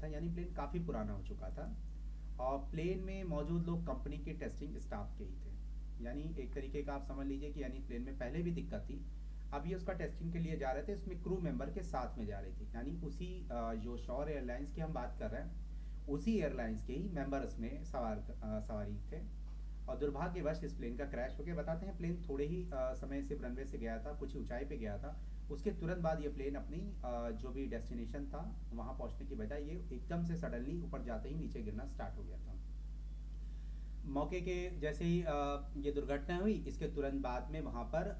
था, यानी प्लेन काफ़ी पुराना हो चुका था और प्लेन में मौजूद लोग कंपनी के टेस्टिंग स्टाफ के ही थे। यानी एक तरीके का आप समझ लीजिए कि यानी प्लेन में पहले भी दिक्कत थी, अब ये उसका टेस्टिंग के लिए जा रहे थे, इसमें क्रू मेंबर के साथ में जा रही थी। यानी उसी जो शौर एयरलाइंस की हम बात कर रहे हैं, उसी एयरलाइंस के ही मेंबर इसमें सवारी थे। और दुर्भाग्यवश इस प्लेन का क्रैश हो गया। बताते हैं प्लेन थोड़े ही समय से रनवे से गया था, कुछ ही ऊंचाई पे गया था, उसके तुरंत बाद ये प्लेन अपनी जो भी डेस्टिनेशन था वहाँ पहुँचने की बजाय ये एकदम से सडनली ऊपर जाते ही नीचे गिरना स्टार्ट हो गया था। मौके के जैसे ही ये दुर्घटना हुई, इसके तुरंत बाद में वहाँ पर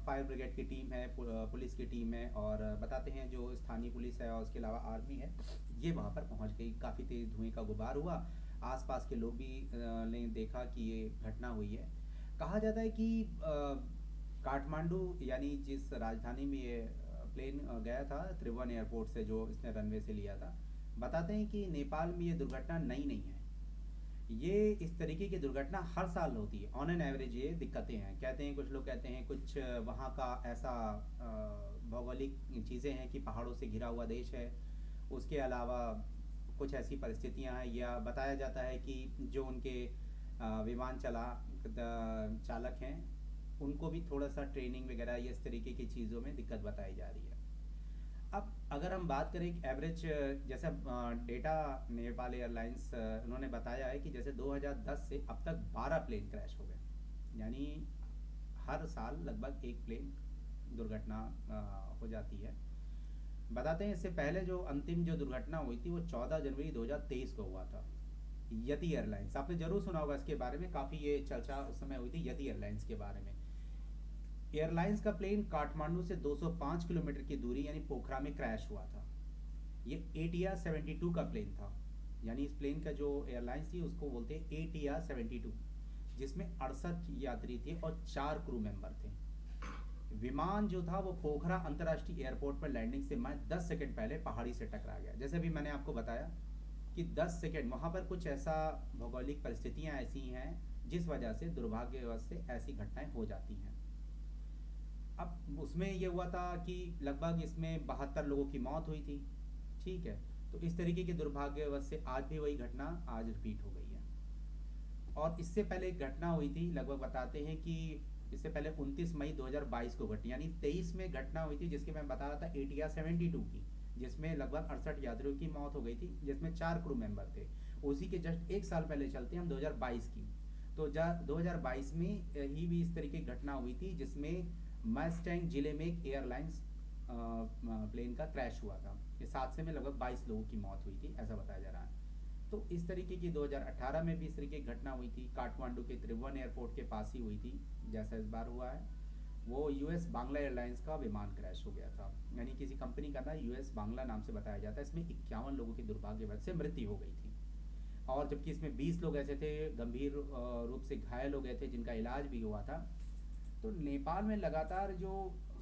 फायर ब्रिगेड की टीम है, पुलिस की टीम है, और बताते हैं जो स्थानीय पुलिस है और उसके अलावा आर्मी है, ये वहाँ पर पहुँच गई। काफ़ी तेज़ धुएं का गुबार हुआ, आसपास के लोग भी ने देखा कि ये घटना हुई है। कहा जाता है कि काठमांडू यानी जिस राजधानी में ये प्लेन गया था, त्रिभुवन एयरपोर्ट से जो इसने रनवे से लिया था, बताते हैं कि नेपाल में ये दुर्घटना नई नहीं है। ये इस तरीके की दुर्घटना हर साल होती है, ऑन एन एवरेज ये दिक्कतें हैं। कहते हैं कुछ लोग, कहते हैं कुछ वहाँ का ऐसा भौगोलिक चीज़ें हैं कि पहाड़ों से घिरा हुआ देश है, उसके अलावा कुछ ऐसी परिस्थितियाँ हैं, या बताया जाता है कि जो उनके विमान चालक हैं उनको भी थोड़ा सा ट्रेनिंग वगैरह या इस तरीके की चीज़ों में दिक्कत बताई जा रही है। अब अगर हम बात करें एवरेज, जैसे डेटा नेपाल एयरलाइंस उन्होंने बताया है कि जैसे 2010 से अब तक 12 प्लेन क्रैश हो गए, यानी हर साल लगभग एक प्लेन दुर्घटना हो जाती है। बताते हैं इससे पहले जो अंतिम जो दुर्घटना हुई थी वो 14 जनवरी 2023 को हुआ था। यति एयरलाइंस, आपने जरूर सुना होगा इसके बारे में, काफ़ी ये चर्चा उस समय हुई थी यति एयरलाइंस के बारे में। एयरलाइंस का प्लेन काठमांडू से 205 किलोमीटर की दूरी यानी पोखरा में क्रैश हुआ था। ये ATR 72 का प्लेन था, यानी इस प्लेन का जो एयरलाइंस थी उसको बोलते हैं ATR 72, जिसमें 68 यात्री थे और 4 क्रू मेंबर थे। विमान जो था वो पोखरा अंतर्राष्ट्रीय एयरपोर्ट पर लैंडिंग से 10 सेकंड पहले पहाड़ी से टकरा गया। जैसे भी मैंने आपको बताया कि 10 सेकंड वहाँ पर कुछ ऐसा भौगोलिक परिस्थितियाँ ऐसी हैं जिस वजह से दुर्भाग्यवश से ऐसी घटनाएं हो जाती हैं। अब उसमें ये हुआ था कि लगभग इसमें 72 लोगों की मौत हुई थी, ठीक है। तो इस तरीके की दुर्भाग्यवश से आज भी वही घटना आज रिपीट हो गई है। और इससे पहले एक घटना हुई थी, लगभग बताते हैं कि इससे पहले 29 मई 2022 को घटी, यानी 23 में घटना हुई थी जिसकी मैं बता रहा था ATR 72 की, जिसमें लगभग 68 यात्रियों की मौत हो गई थी, जिसमें 4 क्रू मेंबर थे। उसी के जस्ट एक साल पहले चलते हैं हम 2022 की, तो 2022 में ही भी इस तरीके की घटना हुई थी जिसमें मैस्टैंग जिले में एक एयरलाइंस प्लेन का क्रैश हुआ था। इस हादसे में लगभग 22 लोगों की मौत हुई थी, ऐसा बताया जा रहा है। तो इस तरीके की 2018 में भी इस तरीके की घटना हुई थी, काठमांडू के त्रिभुवन एयरपोर्ट के पास ही हुई थी जैसा इस बार हुआ है। वो US बांग्ला एयरलाइंस का विमान क्रैश हो गया था, यानी किसी कंपनी का ना US बांग्ला नाम से बताया जाता है। इसमें 51 लोगों की दुर्भाग्यवश से मृत्यु हो गई थी, और जबकि इसमें 20 लोग ऐसे थे गंभीर रूप से घायल हो गए थे जिनका इलाज भी हुआ था। तो नेपाल में लगातार जो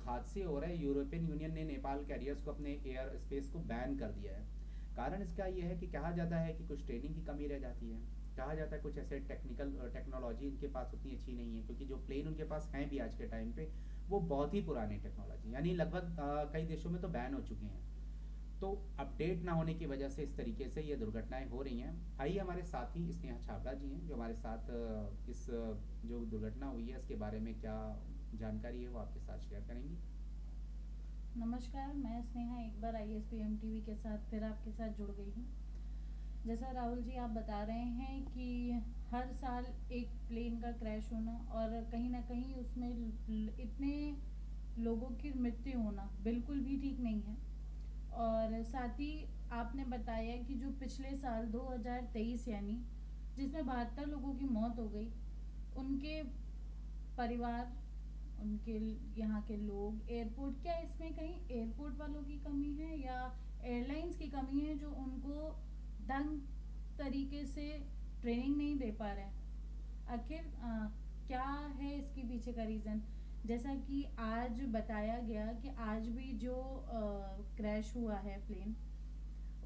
हादसे हो रहे हैं, यूरोपियन यूनियन ने नेपाल कैरियर्स को अपने एयर स्पेस को बैन कर दिया है। कारण इसका ये है कि कहा जाता है कि कुछ ट्रेनिंग की कमी रह जाती है, कहा जाता है कुछ ऐसे टेक्नोलॉजी इनके पास उतनी अच्छी नहीं है, क्योंकि जो प्लेन उनके पास हैं भी आज के टाइम पे वो बहुत ही पुरानी टेक्नोलॉजी, यानी लगभग कई देशों में तो बैन हो चुके हैं। तो अपडेट ना होने की वजह से इस तरीके से ये दुर्घटनाएं हो रही हैं। आइए हमारे साथी स्नेहा छाबड़ा जी हैं जो हमारे साथ इस जो दुर्घटना हुई है इसके बारे में क्या जानकारी है वो आपके साथ शेयर करेंगी। नमस्कार, मैं स्नेहा एक बार ISPM TV के साथ फिर आपके साथ जुड़ गई हूँ। जैसा राहुल जी आप बता रहे हैं कि हर साल एक प्लेन का क्रैश होना और कहीं ना कहीं उसमें इतने लोगों की मृत्यु होना बिल्कुल भी ठीक नहीं है। और साथ ही आपने बताया कि जो पिछले साल 2023 यानी जिसमें 72 लोगों की मौत हो गई, उनके परिवार, उनके यहाँ के लोग, एयरपोर्ट, क्या इसमें कहीं एयरपोर्ट वालों की कमी है या एयरलाइंस की कमी है जो उनको ढंग तरीके से ट्रेनिंग नहीं दे पा रहे हैं? आखिर क्या है इसके पीछे का रीज़न? जैसा कि आज बताया गया कि आज भी जो क्रैश हुआ है प्लेन,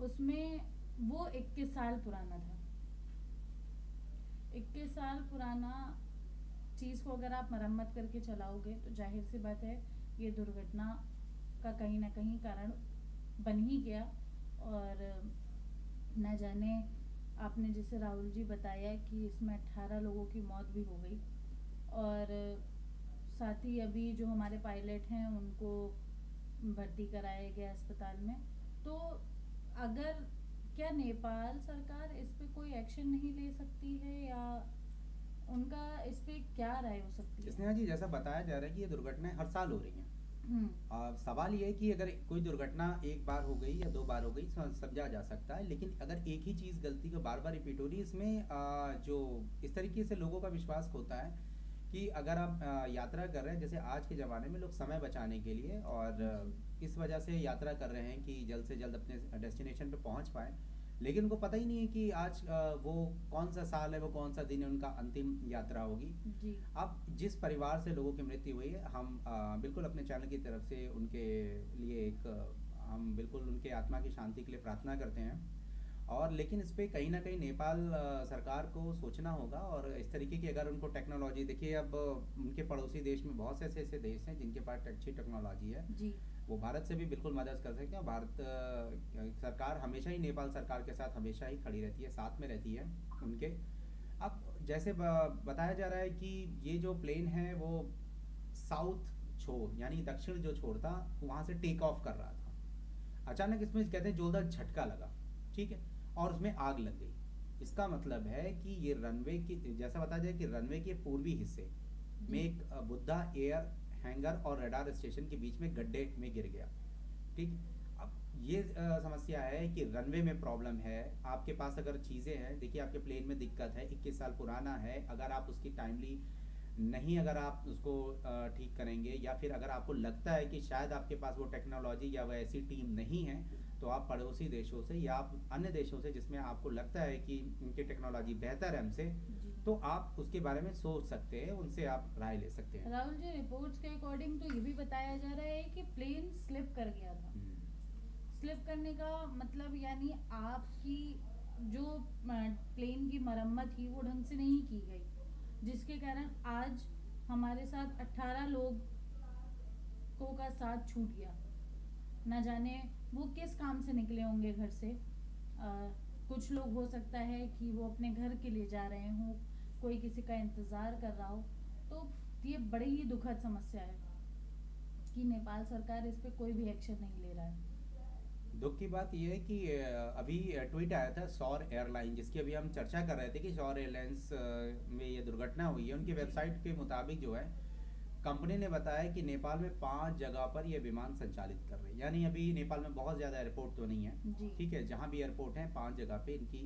उसमें वो 21 साल पुराना था। 21 साल पुराना चीज़ को अगर आप मरम्मत करके चलाओगे तो जाहिर सी बात है ये दुर्घटना का कहीं ना कहीं कारण बन ही गया। और न जाने, आपने जैसे राहुल जी बताया कि इसमें 18 लोगों की मौत भी हो गई, और साथ ही अभी जो हमारे पायलट हैं उनको भर्ती कराया गया अस्पताल में। तो अगर, क्या नेपाल सरकार इस पे कोई एक्शन नहीं ले सकती है, या उनका इस पे क्या राय हो सकती है? स्नेहा जी, जैसा बताया जा रहा है कि ये दुर्घटनाएं हर साल हो रही हैं। हम्म। सवाल ये है कि अगर कोई दुर्घटना एक बार हो गई या दो बार हो गई समझा जा सकता है, लेकिन अगर एक ही चीज़ गलती को बार बार रिपीट हो रही है, इसमें जो इस तरीके से लोगों का विश्वास खोता है कि अगर आप यात्रा कर रहे हैं, जैसे आज के ज़माने में लोग समय बचाने के लिए और इस वजह से यात्रा कर रहे हैं कि जल्द से जल्द अपने डेस्टिनेशन पे पहुंच पाएं, लेकिन उनको पता ही नहीं है कि आज वो कौन सा साल है, वो कौन सा दिन है, उनका अंतिम यात्रा होगी। जी। अब जिस परिवार से लोगों की मृत्यु हुई है, हम बिल्कुल अपने चैनल की तरफ से उनके लिए एक हम बिल्कुल उनके आत्मा की शांति के लिए प्रार्थना करते हैं। और लेकिन इस पे कहीं ना कहीं नेपाल सरकार को सोचना होगा, और इस तरीके की अगर उनको टेक्नोलॉजी, देखिए अब उनके पड़ोसी देश में बहुत से ऐसे ऐसे देश हैं जिनके पास अच्छी टेक्नोलॉजी है, जी। वो भारत से भी बिल्कुल मदद कर सकते हैं। भारत सरकार हमेशा ही नेपाल सरकार के साथ हमेशा ही खड़ी रहती है, साथ में रहती है उनके। अब जैसे बताया जा रहा है कि ये जो प्लेन है वो साउथ छोर यानी दक्षिण जो छोर था वहाँ से टेक ऑफ कर रहा था। अचानक इसमें कहते हैं जोरदार झटका लगा, ठीक है, और उसमें आग लग गई। इसका मतलब है कि ये रनवे की, जैसा बताया जाए कि रनवे के पूर्वी हिस्से में एक बुद्धा एयर हैंगर और रडार स्टेशन के बीच में गड्ढे में गिर गया। ठीक, अब ये समस्या है कि रनवे में प्रॉब्लम है, आपके पास अगर चीज़ें हैं, देखिए आपके प्लेन में दिक्कत है, 21 साल पुराना है, अगर आप उसकी टाइमली नहीं, अगर आप उसको ठीक करेंगे, या फिर अगर आपको लगता है कि शायद आपके पास वो टेक्नोलॉजी या वो ऐसी टीम नहीं है, तो आप पड़ोसी देशों से या आप अन्य देशों से जिसमें आपको लगता है कि उनकी टेक्नोलॉजी बेहतर है हमसे, तो आप उसके बारे में सोच सकते हैं, उनसे आप राय ले सकते हैं। राहुल जी, रिपोर्ट्स के अकॉर्डिंग तो ये भी बताया जा रहा है कि प्लेन स्लिप कर गया था। स्लिप करने का मतलब यानी आपकी जो प्लेन की मरम्मत थी वो ढंग से नहीं की गई, जिसके कारण आज हमारे साथ 18 लोगों का साथ छूट गया। न जाने वो किस काम से निकले होंगे घर से। कुछ लोग हो सकता है कि वो अपने घर के लिए जा रहे हों, कोई किसी का इंतज़ार कर रहा हो। तो ये बड़ी ही दुखद समस्या है कि नेपाल सरकार इस पे कोई भी एक्शन नहीं ले रहा है। दुख की बात यह है कि अभी ट्वीट आया था सौर एयरलाइन, जिसकी अभी हम चर्चा कर रहे थे कि सौर एयरलाइंस में ये दुर्घटना हुई है। उनकी वेबसाइट के मुताबिक जो है, कंपनी ने बताया कि नेपाल में 5 जगह पर ये विमान संचालित कर रहे हैं। यानी अभी नेपाल में बहुत ज़्यादा एयरपोर्ट तो नहीं है, ठीक है, जहाँ भी एयरपोर्ट है 5 जगह पे इनकी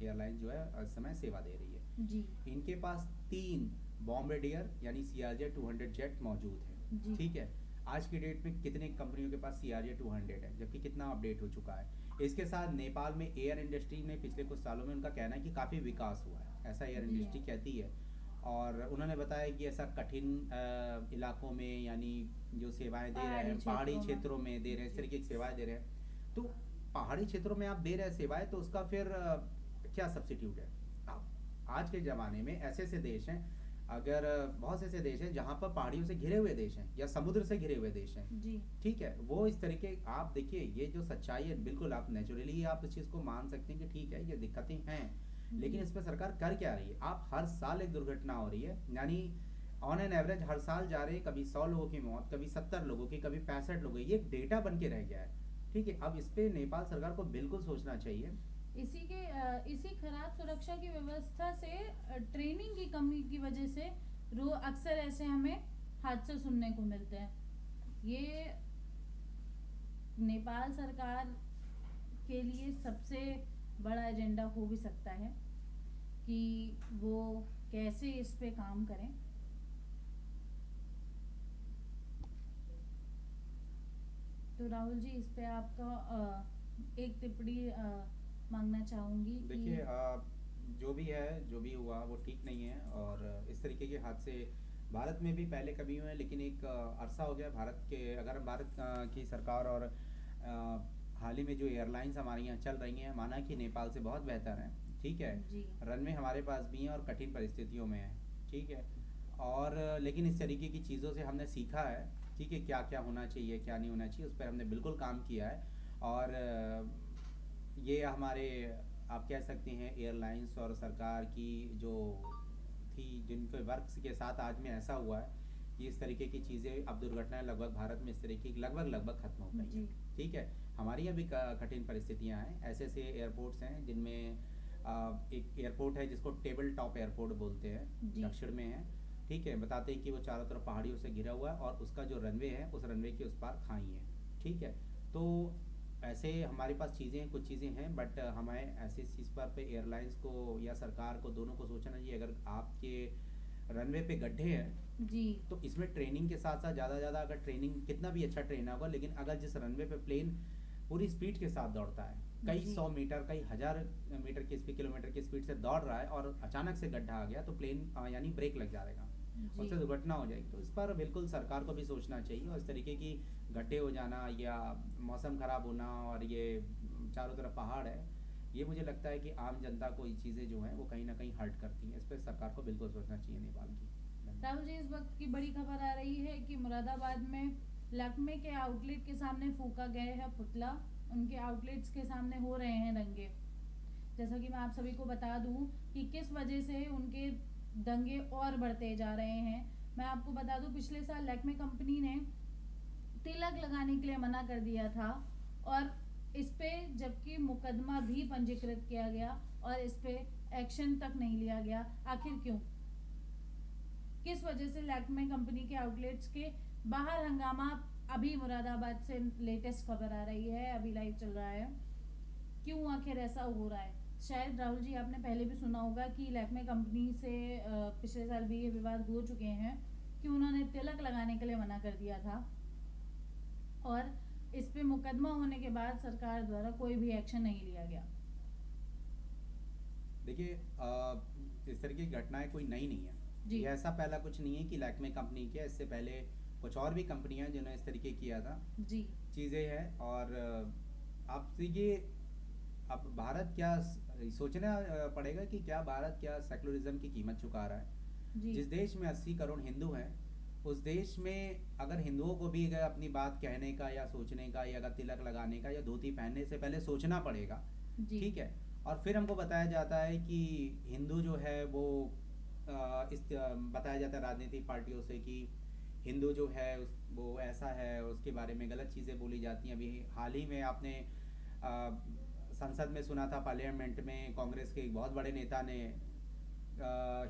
एयरलाइन जो है इस समय सेवा दे रही है। जी। इनके पास 3 बॉम्बार्डियर यानी CRJ 200 जेट मौजूद है, ठीक है। आज की डेट में कितने कंपनियों के पास CRJ 200 है, जबकि कितना अपडेट हो चुका है। इसके साथ नेपाल में एयर इंडस्ट्री में पिछले कुछ सालों में उनका कहना है कि काफ़ी विकास हुआ है, ऐसा एयर इंडस्ट्री कहती है। और उन्होंने बताया कि ऐसा कठिन इलाकों में, यानी जो सेवाएं दे रहे हैं पहाड़ी क्षेत्रों में दे रहे हैं, इस तरीके की सेवाएं दे रहे हैं, तो पहाड़ी क्षेत्रों में आप दे रहे हैं सेवाएं, तो उसका फिर क्या सब्सिट्यूट है। आज के ज़माने में ऐसे ऐसे देश हैं, अगर बहुत से ऐसे देश हैं जहाँ पर पहाड़ियों से घिरे हुए देश हैं या समुद्र से घिरे हुए देश हैं, ठीक है, वो इस तरीके, आप देखिए ये जो सच्चाई है, बिल्कुल आप नेचुरली आप इस चीज़ को मान सकते हैं कि ठीक है ये दिक्कतें हैं, लेकिन इस पर सरकार कर क्या रही है। आप हर साल एक दुर्घटना हो रही है, यानी ऑन एन एवरेज हर साल जा रहे हैं, कभी 100 लोगों की मौत, कभी 70 लोगों की, कभी 65 लोगों की, ये एक डेटा बन के रह गया है, ठीक है। अब इस पे नेपाल सरकार को बिल्कुल सोचना चाहिए। इसी खराब सुरक्षा की व्यवस्था से, ट्रेनिंग की कमी की वजह से अक्सर ऐसे हमें हादसे सुनने को मिलते हैं। ये नेपाल सरकार के लिए सबसे बड़ा एजेंडा हो भी सकता है कि वो कैसे इस पे काम करें। तो राहुल जी, इस पे आपका एक टिप्पणी मांगना चाहूंगी। देखिए जो भी है, जो भी हुआ वो ठीक नहीं है, और इस तरीके के हादसे भारत में भी पहले कभी हुए हैं, लेकिन एक अरसा हो गया भारत के, अगर भारत की सरकार और हाल ही में जो एयरलाइंस हमारे यहाँ चल रही हैं, माना कि नेपाल से बहुत बेहतर हैं, ठीक है, रनवे हमारे पास भी हैं और कठिन परिस्थितियों में है, ठीक है, और लेकिन इस तरीके की चीज़ों से हमने सीखा है, ठीक है, क्या क्या होना चाहिए क्या नहीं होना चाहिए, उस पर हमने बिल्कुल काम किया है। और ये हमारे आप कह सकते हैं एयरलाइंस और सरकार की जो थी, जिनके वर्क्स के साथ आज में ऐसा हुआ है कि इस तरीके की चीज़ें, अब दुर्घटनाएं लगभग भारत में इस तरीके की लगभग खत्म हो गई जी। हैं। ठीक है, हमारी अभी कठिन परिस्थितियां हैं। ऐसे ऐसे एयरपोर्ट्स हैं जिनमें एक एयरपोर्ट है जिसको टेबल टॉप एयरपोर्ट बोलते हैं, जी। दक्षिण में है। ठीक है, बताते हैं कि वो चारों तरफ पहाड़ियों से घिरा हुआ है और उसका जो रनवे है उस रनवे के उस पार खाई है। ठीक है, तो ऐसे हमारे पास चीज़ें, कुछ चीज़ें हैं, बट हमें ऐसी चीज़ पर पे एयरलाइंस को या सरकार को दोनों को सोचना चाहिए। अगर आपके रनवे पे गड्ढे हैं जी। तो इसमें ट्रेनिंग के साथ साथ ज़्यादा अगर ट्रेनिंग कितना भी अच्छा ट्रेन होगा, लेकिन अगर जिस रनवे पे प्लेन पूरी स्पीड के साथ दौड़ता है, कई जी। 100 मीटर कई हज़ार मीटर की स्पीड, किलोमीटर की स्पीड से दौड़ रहा है और अचानक से गड्ढा आ गया तो प्लेन यानी ब्रेक लग जाएगा, जी। उससे दुर्घटना हो जाएगी। तो इस पर बिल्कुल सरकार को भी सोचना चाहिए। और इस तरीके की गड्ढे हो जाना या मौसम ख़राब होना और ये चारों तरफ पहाड़ है, ये मुझे लगता है कि आम जनता को ये चीज़ें जो हैं वो कहीं ना कहीं हर्ट करती हैं। इस पर सरकार को बिल्कुल सोचना चाहिए नेपाल की। राहुल जी, इस वक्त की बड़ी खबर आ रही है कि मुरादाबाद में लक्मे के आउटलेट के सामने फूका गया है पुतला। उनके आउटलेट्स के सामने हो रहे हैं दंगे। जैसा कि मैं आप सभी को बता दूं कि किस वजह से उनके दंगे और बढ़ते जा रहे हैं। मैं आपको बता दूं, पिछले साल लैक्मे कंपनी ने तिलक लगाने के लिए मना कर दिया था और इस पे जबकि मुकदमा भी पंजीकृत किया गया और इस पे एक्शन तक नहीं लिया गया। आखिर क्यों? किस वजह से लैक्मे कंपनी के आउटलेट्स के बाहर हंगामा? अभी मुरादाबाद से लेटेस्ट खबर आ रही है, अभी लाइव चल रहा है। क्यों आखिर ऐसा हो रहा है? शायद राहुल जी आपने पहले भी सुना होगा कि लैक्मे कंपनी से पिछले साल भी ये विवाद हो चुके हैं कि उन्होंने तिलक लगाने के लिए मना कर दिया था और इस पे मुकदमा होने के बाद सरकार द्वारा कोई भी एक्शन नहीं लिया गया। देखिए, इस तरह की घटनाएं कोई नई नहीं है। जी। ये ऐसा पहला कुछ नहीं है कि लैक्मे कंपनी किया, इससे पहले कुछ और भी कंपनियां हैं जिन्होंने इस तरीके किया था। जी। चीज़ें हैं। और आप ये, अब भारत क्या सोचना पड़ेगा कि क्या भारत क्या सेकुलरिज्म की कीमत चुका रहा है। जी। जिस देश में 80 करोड़ हिंदू हैं, उस देश में अगर हिंदुओं को भी अगर अपनी बात कहने का या सोचने का या अगर तिलक लगाने का या धोती पहनने से पहले सोचना पड़ेगा। जी। ठीक है, और फिर हमको बताया जाता है कि हिंदू जो है वो बताया जाता है राजनीतिक पार्टियों से कि हिंदू जो है वो ऐसा है, उसके बारे में गलत चीज़ें बोली जाती हैं। अभी हाल ही में आपने संसद में सुना था, पार्लियामेंट में कांग्रेस के एक बहुत बड़े नेता ने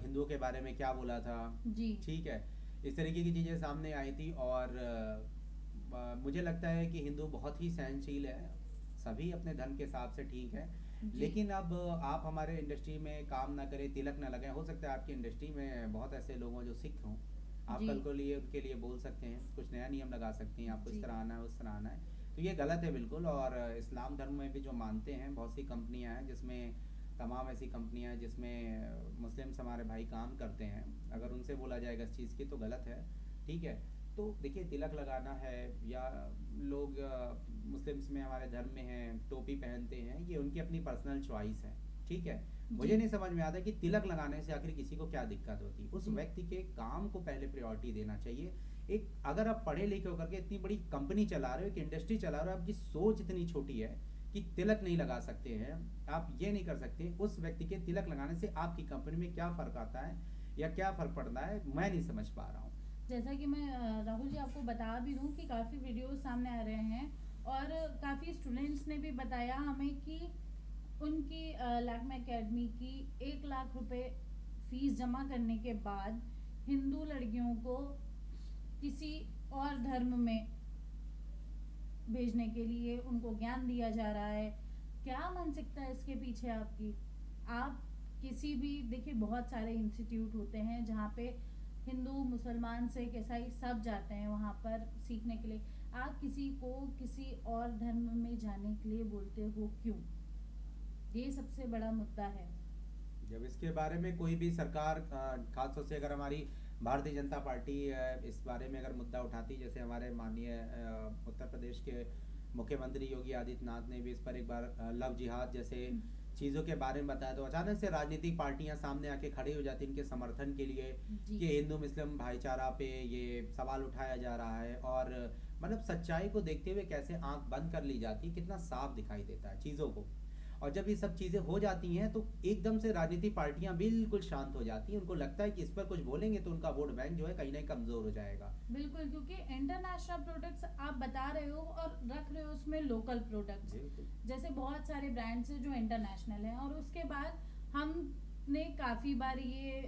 हिंदुओं के बारे में क्या बोला था। जी। ठीक है, इस तरीके की चीज़ें सामने आई थी। और मुझे लगता है कि हिंदू बहुत ही सहनशील है, सभी अपने धर्म के हिसाब से ठीक है। लेकिन अब आप हमारे इंडस्ट्री में काम ना करें, तिलक ना लगाएं। हो सकता है आपकी इंडस्ट्री में बहुत ऐसे लोग हों जो सिख हों, आप कल को लिए उनके लिए बोल सकते हैं, कुछ नया नियम लगा सकते हैं, आपको इस तरह आना है उस तरह आना है। तो ये गलत है बिल्कुल। और इस्लाम धर्म में भी जो मानते हैं, बहुत सी कंपनियां हैं जिसमें, तमाम ऐसी कंपनियां हैं जिसमें मुस्लिम्स हमारे भाई काम करते हैं, अगर उनसे बोला जाएगा इस चीज़ की तो गलत है। ठीक है, तो देखिए तिलक लगाना है या लोग मुस्लिम्स में हमारे धर्म में हैं टोपी पहनते हैं, ये उनकी अपनी पर्सनल चॉइस है। ठीक है, मुझे नहीं समझ में आता कि तिलक लगाने से आखिर किसी को क्या दिक्कत होती है। उस व्यक्ति के काम को पहले प्रायोरिटी देना चाहिए। एक अगर आप पढ़े लिखे होकर के इतनी बड़ी कंपनी चला रहे हो, एक इंडस्ट्री चला रहे हो, आपकी सोच इतनी छोटी है कि तिलक नहीं लगा सकते हैं, आप ये नहीं कर सकते, उस व्यक्ति के तिलक लगाने से आपकी कंपनी में क्या फ़र्क आता है या क्या फ़र्क पड़ता है, मैं नहीं समझ पा रहा हूँ। जैसा कि मैं राहुल जी आपको बता भी दूं कि काफ़ी वीडियोस सामने आ रहे हैं और काफ़ी स्टूडेंट्स ने भी बताया हमें कि उनकी लैक्मे एकेडमी की 1 लाख रुपए फीस जमा करने के बाद हिंदू लड़कियों को किसी और धर्म में भेजने के लिए उनको ज्ञान दिया जा रहा है। क्या मानसिकता है इसके पीछे आपकी? आप किसी भी, देखिए बहुत सारे इंस्टीट्यूट होते हैं जहाँ पे हिंदू, मुसलमान, सिख, ईसाई सब जाते हैं वहाँ पर सीखने के लिए। आप किसी को किसी और धर्म में जाने के लिए बोलते हो क्यों? ये सबसे बड़ा मुद्दा है। जब इसके बारे में कोई भी सरकार, खासतौर से अगर हमारी भारतीय जनता पार्टी इस बारे में अगर मुद्दा उठाती, जैसे हमारे माननीय उत्तर प्रदेश के मुख्यमंत्री योगी आदित्यनाथ ने भी इस पर एक बार लव जिहाद जैसे चीज़ों के बारे में बताया, तो अचानक से राजनीतिक पार्टियां सामने आके खड़ी हो जाती इनके समर्थन के लिए कि हिंदू मुस्लिम भाईचारा पे ये सवाल उठाया जा रहा है। और मतलब सच्चाई को देखते हुए कैसे आंख बंद कर ली जाती है, कितना साफ दिखाई देता है चीज़ों को। और जब ये सब चीज़ें हो जाती हैं तो एकदम से राजनीतिक पार्टियां बिल्कुल शांत हो जाती हैं, उनको लगता है कि इस पर कुछ बोलेंगे तो उनका वोट बैंक जो है कहीं ना कहीं कमज़ोर हो जाएगा। बिल्कुल, क्योंकि इंटरनेशनल प्रोडक्ट्स आप बता रहे हो और रख रहे हो उसमें लोकल प्रोडक्ट्स, बिल्कुल। जैसे बहुत सारे ब्रांड्स हैं जो इंटरनेशनल हैं, और उसके बाद हमने काफ़ी बार ये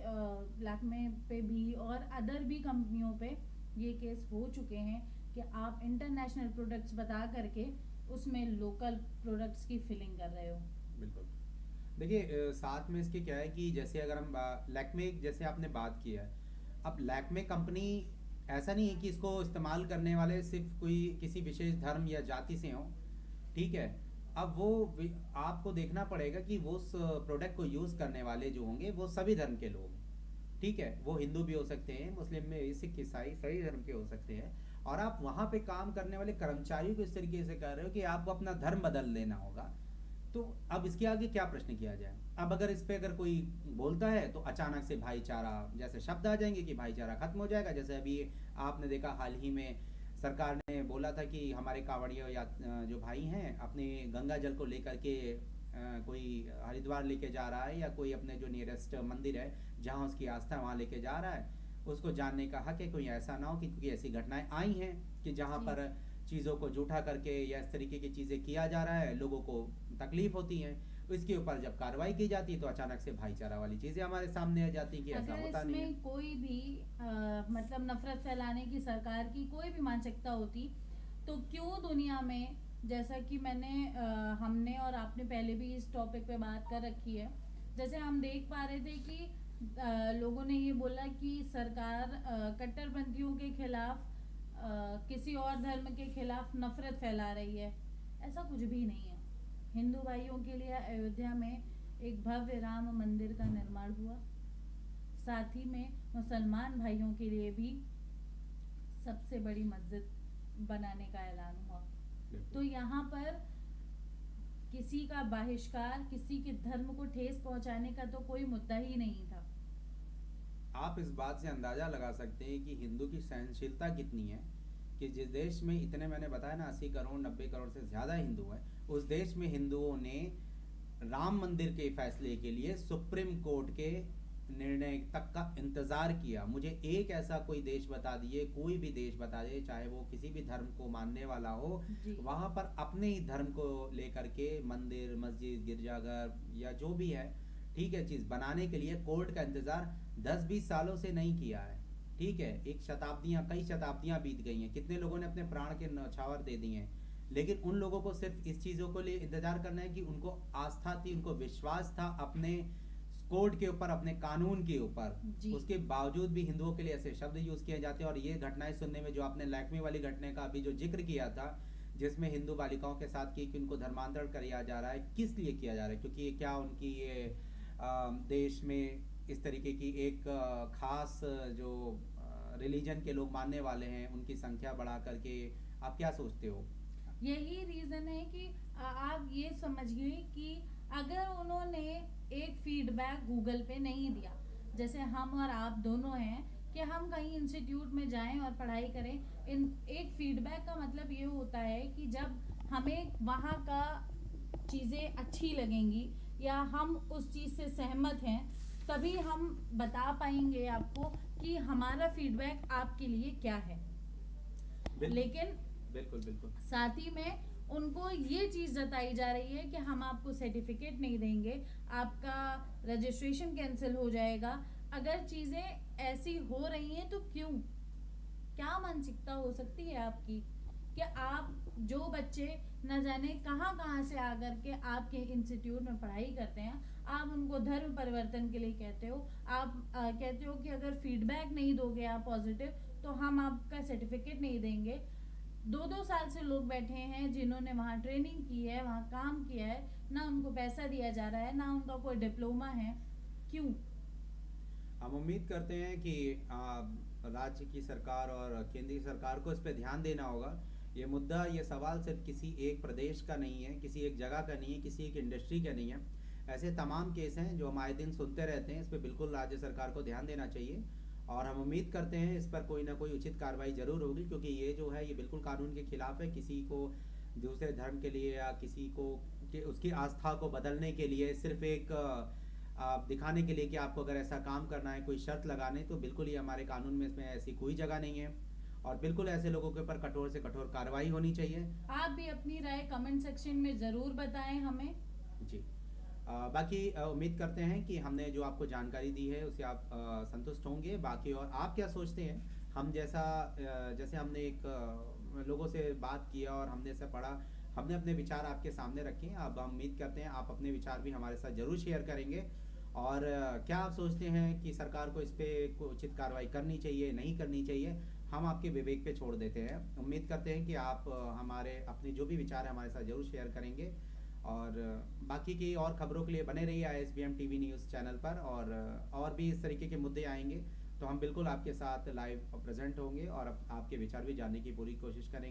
लैक्मे पे भी और अदर भी कंपनियों पे ये केस हो चुके हैं कि आप इंटरनेशनल प्रोडक्ट्स बता करके उसमें लोकल प्रोडक्ट्स की फिलिंग कर रहे हो। बिल्कुल। देखिए साथ में इसके क्या है कि जैसे अगर हम लैक्मे जैसे आपने बात की है, अब लैक्मे कंपनी ऐसा नहीं है कि इसको इस्तेमाल करने वाले सिर्फ कोई किसी विशेष धर्म या जाति से हों, ठीक है। अब वो आपको देखना पड़ेगा कि वो उस प्रोडक्ट को यूज़ करने वाले जो होंगे वो सभी धर्म के लोग, ठीक है। वो हिंदू भी हो सकते हैं, मुस्लिम में सिख ईसाई सभी धर्म के हो सकते हैं, और आप वहाँ पे काम करने वाले कर्मचारियों को इस तरीके से कह रहे हो कि आपको अपना धर्म बदल लेना होगा। तो अब इसके आगे क्या प्रश्न किया जाए? अब अगर इस पे अगर कोई बोलता है तो अचानक से भाईचारा जैसे शब्द आ जाएंगे कि भाईचारा खत्म हो जाएगा। जैसे अभी आपने देखा हाल ही में सरकार ने बोला था कि हमारे कांवड़िया या जो भाई हैं अपने गंगा जल को लेकर के कोई हरिद्वार लेके जा रहा है या कोई अपने जो नियरेस्ट मंदिर है जहाँ उसकी आस्था है वहाँ लेके जा रहा है, उसको जानने का हक है। कोई ऐसा ना हो कि क्योंकि ऐसी घटनाएं आई हैं कि जहाँ जी। पर चीज़ों को झूठा करके या इस तरीके की चीज़ें किया जा रहा है, लोगों को तकलीफ होती है, इसके ऊपर जब कार्रवाई की जाती है तो अचानक से भाईचारा वाली चीज़ें हमारे सामने आ जाती है कि ऐसा अगर होता नहीं है। इसमें कोई भी मतलब नफरत फैलाने की सरकार की कोई भी मानसिकता होती, तो क्यों दुनिया में, जैसा कि हमने और आपने पहले भी इस टॉपिक पे बात कर रखी है, जैसे हम देख पा रहे थे कि लोगों ने ये बोला कि सरकार कट्टरपंथियों के खिलाफ किसी और धर्म के खिलाफ नफरत फैला रही है। ऐसा कुछ भी नहीं है। हिंदू भाइयों के लिए अयोध्या में एक भव्य राम मंदिर का निर्माण हुआ, साथ ही में मुसलमान भाइयों के लिए भी सबसे बड़ी मस्जिद बनाने का ऐलान हुआ। तो यहाँ पर किसी का बहिष्कार, किसी के धर्म को ठेस पहुंचाने का तो कोई मुद्दा ही नहीं था। आप इस बात से अंदाजा लगा सकते हैं कि हिंदू की सहनशीलता कितनी है कि जिस देश में इतने मैंने बताया ना 80 करोड़ 90 करोड़ से ज़्यादा हिंदू हैं, उस देश में हिंदुओं ने राम मंदिर के फैसले के लिए सुप्रीम कोर्ट के निर्णय तक का इंतज़ार किया। मुझे एक ऐसा कोई देश बता दिए, कोई भी देश बता दिए, चाहे वो किसी भी धर्म को मानने वाला हो, वहाँ पर अपने ही धर्म को लेकर के मंदिर मस्जिद गिरजाघर या जो भी है, ठीक है, चीज़ बनाने के लिए कोर्ट का इंतज़ार 10-20 सालों से नहीं किया है, ठीक है। एक शताब्दियाँ, कई शताब्दियाँ बीत गई हैं, कितने लोगों ने अपने प्राण के न्यौछावर दे दिए हैं, लेकिन उन लोगों को सिर्फ इस चीज़ों को लिए इंतज़ार करना है कि उनको आस्था थी, उनको विश्वास था अपने कोर्ट के ऊपर, अपने कानून के ऊपर। उसके बावजूद भी हिंदुओं के लिए ऐसे शब्द यूज़ किए जाते हैं। और ये घटनाएं सुनने में, जो आपने लैक्मे वाली घटना का अभी जो जिक्र किया था, जिसमें हिंदू बालिकाओं के साथ की कि उनको धर्मांतरण किया जा रहा है, किस लिए किया जा रहा है? क्योंकि क्या उनकी ये देश में इस तरीके की एक खास जो रिलीजन के लोग मानने वाले हैं उनकी संख्या बढ़ा करके, आप क्या सोचते हो? यही रीजन है कि आप ये समझिए कि अगर उन्होंने एक फीडबैक गूगल पे नहीं दिया, जैसे हम और आप दोनों हैं कि हम कहीं इंस्टीट्यूट में जाएं और पढ़ाई करें, इन एक फीडबैक का मतलब ये होता है कि जब हमें वहाँ का चीज़ें अच्छी लगेंगी या हम उस चीज़ से सहमत हैं, तभी हम बता पाएंगे आपको कि हमारा फीडबैक आपके लिए क्या है। लेकिन बिल्कुल साथ ही में उनको ये चीज़ जताई जा रही है कि हम आपको सर्टिफिकेट नहीं देंगे, आपका रजिस्ट्रेशन कैंसिल हो जाएगा। अगर चीज़ें ऐसी हो रही हैं तो क्यों? क्या मानसिकता हो सकती है आपकी कि आप जो बच्चे न जाने कहाँ कहाँ से आकर के आपके इंस्टीट्यूट में पढ़ाई करते हैं, आप उनको धर्म परिवर्तन के लिए कहते हो। आप कहते हो कि अगर फीडबैक नहीं दोगे आप पॉजिटिव तो हम आपका सर्टिफिकेट नहीं देंगे। 2-2 साल से लोग बैठे हैं जिन्होंने वहाँ ट्रेनिंग की है, वहाँ काम किया है, ना उनको पैसा दिया जा रहा है, ना उनका कोई डिप्लोमा है। क्यों? हम उम्मीद करते हैं कि राज्य की सरकार और केंद्रीय सरकार को इस पर ध्यान देना होगा। ये मुद्दा, ये सवाल सिर्फ किसी एक प्रदेश का नहीं है, किसी एक जगह का नहीं है, किसी एक इंडस्ट्री का नहीं है। ऐसे तमाम केस हैं जो हम आए दिन सुनते रहते हैं। इस पर बिल्कुल राज्य सरकार को ध्यान देना चाहिए और हम उम्मीद करते हैं इस पर कोई ना कोई उचित कार्रवाई जरूर होगी, क्योंकि ये जो है ये बिल्कुल कानून के खिलाफ है। किसी को दूसरे धर्म के लिए या किसी को कि उसकी आस्था को बदलने के लिए सिर्फ एक दिखाने के लिए कि आपको अगर ऐसा काम करना है, कोई शर्त लगाने, तो बिल्कुल ही हमारे कानून में इसमें ऐसी कोई जगह नहीं है और बिल्कुल ऐसे लोगों के ऊपर कठोर से कठोर कार्रवाई होनी चाहिए। आप भी अपनी राय कमेंट सेक्शन में ज़रूर बताएं हमें। जी। बाकी उम्मीद करते हैं कि हमने जो आपको जानकारी दी है उससे आप संतुष्ट होंगे। बाकी और आप क्या सोचते हैं, हम जैसे हमने एक लोगों से बात किया और हमने ऐसा पढ़ा, हमने अपने विचार आपके सामने रखे हैं। अब हम उम्मीद करते हैं आप अपने विचार भी हमारे साथ ज़रूर शेयर करेंगे। और क्या आप सोचते हैं कि सरकार को इस पे कोई उचित कार्रवाई करनी चाहिए, नहीं करनी चाहिए, हम आपके विवेक पे छोड़ देते हैं। उम्मीद करते हैं कि आप हमारे अपने जो भी विचार है हमारे साथ ज़रूर शेयर करेंगे। और बाकी की और खबरों के लिए बने रहिए ISBM TV न्यूज़ चैनल पर। और भी इस तरीके के मुद्दे आएंगे तो हम बिल्कुल आपके साथ लाइव प्रेजेंट होंगे और आपके विचार भी जानने की पूरी कोशिश करेंगे।